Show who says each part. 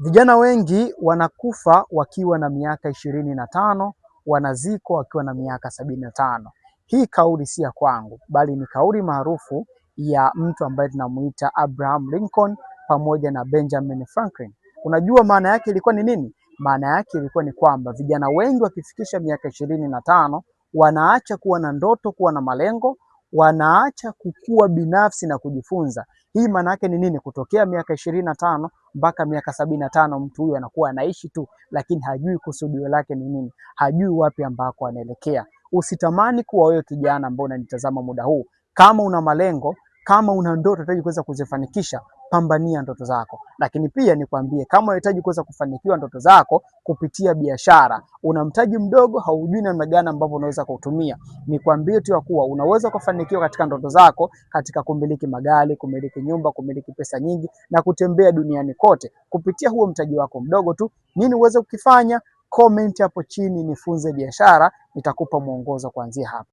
Speaker 1: Vijana wengi wanakufa wakiwa na miaka 25, wanazikwa wakiwa na miaka 75. Hii kauli si ya kwangu, bali ni kauli maarufu ya mtu ambaye tunamuita Abraham Lincoln pamoja na Benjamin Franklin. Unajua maana yake ilikuwa ni nini? Maana yake ilikuwa ni kwamba vijana wengi wakifikisha miaka 25 wanaacha kuwa na ndoto, kuwa na malengo, wanaacha kukua binafsi na kujifunza. Hii maana yake ni nini? Kutokea miaka 25 mpaka miaka 75 mtu huyu anakuwa anaishi tu, lakini hajui kusudio lake ni nini, hajui wapi ambako anaelekea. Usitamani kuwa wewe kijana ambaye unanitazama muda huu. Kama una malengo, kama una ndoto unahitaji kuweza kuzifanikisha, pambania ndoto zako. Lakini pia nikwambie, kama unahitaji kuweza kufanikiwa ndoto zako kupitia biashara, una mtaji mdogo, haujui namna gani ambavyo unaweza kutumia, nikwambie tu ya kuwa unaweza kufanikiwa katika ndoto zako, katika kumiliki magari, kumiliki nyumba, kumiliki pesa nyingi na kutembea duniani kote kupitia huo mtaji wako mdogo tu. Nini uweze kukifanya? Comment hapo chini, nifunze biashara, nitakupa mwongozo kuanzia hapa.